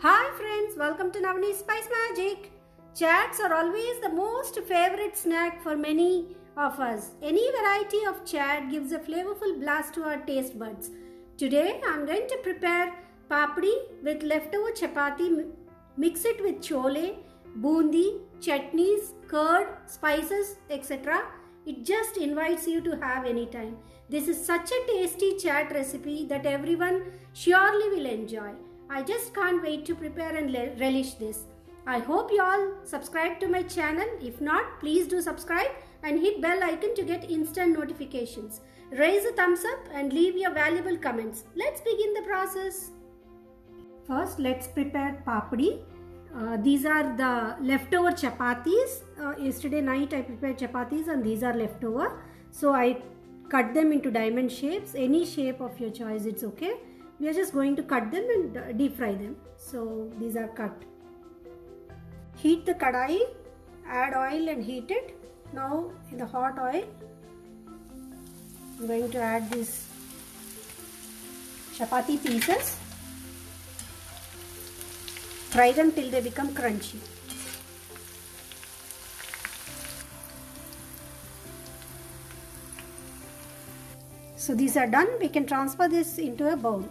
Hi friends, welcome to Navani's Spice Magic. Chats are always the most favorite snack for many of us. Any variety of chat gives a flavorful blast to our taste buds. Today I'm going to prepare papdi with leftover chapati. Mix it with chole, bundi, chutneys, curd, spices, etc. It just invites you to have anytime. This is such a tasty chat recipe that everyone surely will enjoy. I just can't wait to prepare and relish this. I hope you all subscribe to my channel. If not, please do subscribe and hit bell icon to get instant notifications. Raise a thumbs up and leave your valuable comments. Let's begin the process. First, let's prepare papdi. These are the leftover chapatis. Yesterday night I prepared chapatis and these are leftover. So I cut them into diamond shapes. Any shape of your choice, it's okay. We are just going to cut them and deep fry them. So these are cut. Heat the kadai, add oil and heat it. Now in the hot oil, I'm going to add these chapati pieces. Fry them till they become crunchy. So these are done. We can transfer this into a bowl.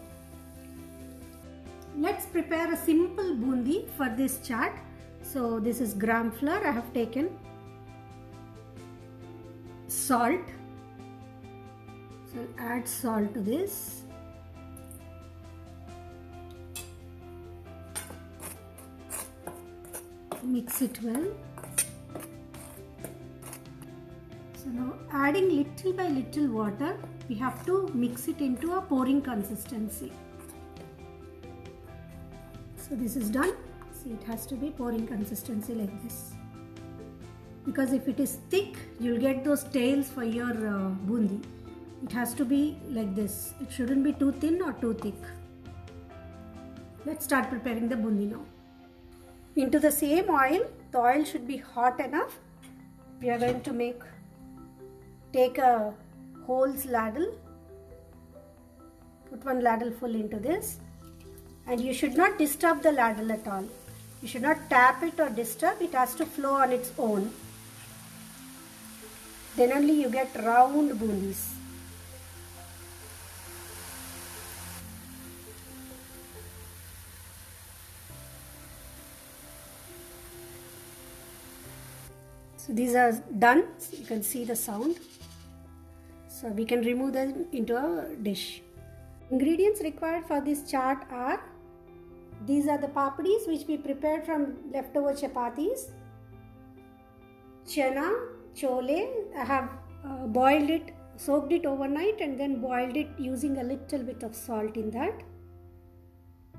Let's prepare a simple bundi for this chaat. So this is gram flour I have taken. Salt. So add salt to this. Mix it well. So now adding little by little water, we have to mix it into a pouring consistency. So this is done. See, it has to be pouring consistency like this. Because if it is thick, you'll get those tails for your bundi. It has to be like this. It shouldn't be too thin or too thick. Let's start preparing the bundi now. Into the same oil, the oil should be hot enough. We are going to take a holes ladle. Put one ladle full into this. And you should not disturb the ladle at all. You should not tap it or disturb. It has to flow on its own. Then only you get round bundis. So these are done. You can see the sound. So we can remove them into a dish. Ingredients required for this chaat are, these are the papadis which we prepared from leftover chapatis. Chana, chole, I have boiled it, soaked it overnight and then boiled it using a little bit of salt in that.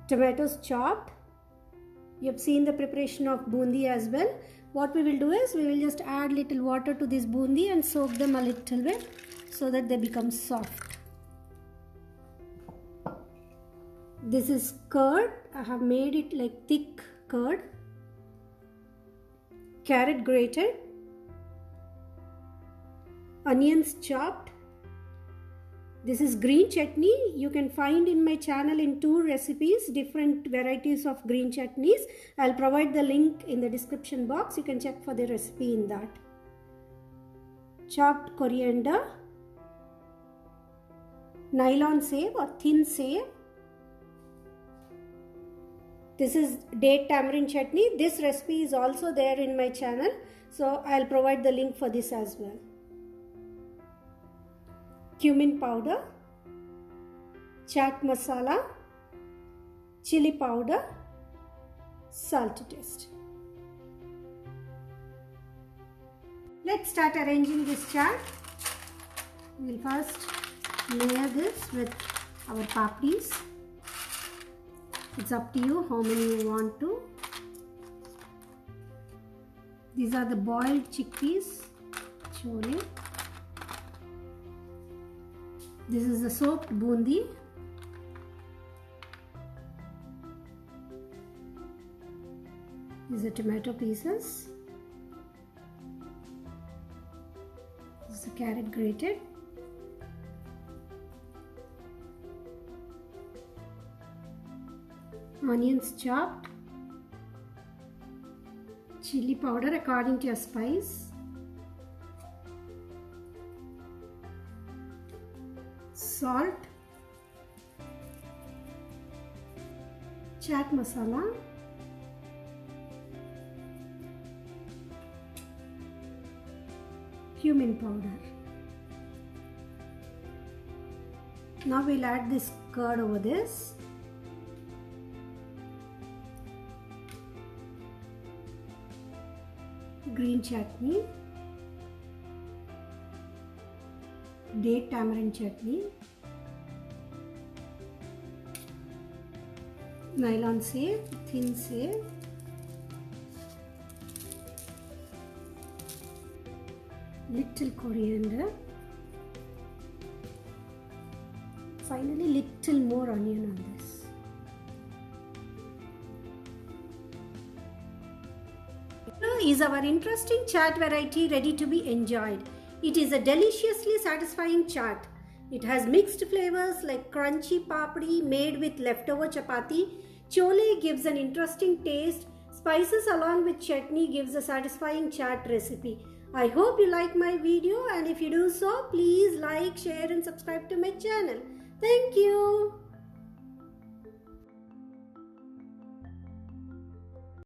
Tomatoes chopped. You have seen the preparation of bundi as well. What we will do is, we will just add little water to this bundi and soak them a little bit so that they become soft. This is curd. I have made it like thick curd. Carrot grated. Onions chopped. This is green chutney. You can find in my channel in 2 recipes, different varieties of green chutneys. I'll provide the link in the description box. You can check for the recipe in that. Chopped coriander. Nylon save or thin save. This is date tamarind chutney. This recipe is also there in my channel. So I'll provide the link for this as well. Cumin powder. Chaat masala. Chili powder. Salt to taste. Let's start arranging this chaat. We'll first layer this with our papdis. It's up to you how many you want to. These are the boiled chickpeas, chole. This is the soaked bundi. These are tomato pieces. This is the carrot grated. onions chopped, chili powder according to your spice, salt, chaat masala, cumin powder. Now we'll add this curd over this. Green chutney, date tamarind chutney, nylon save, thin save, little coriander, finally little more onion on this. Here is our interesting chaat variety ready to be enjoyed. It is a deliciously satisfying chaat. It has mixed flavors like crunchy papdi made with leftover chapati. Chole gives an interesting taste. Spices along with chutney gives a satisfying chaat recipe. I hope you like my video, and if you do so, please like, share and subscribe to my channel. Thank you.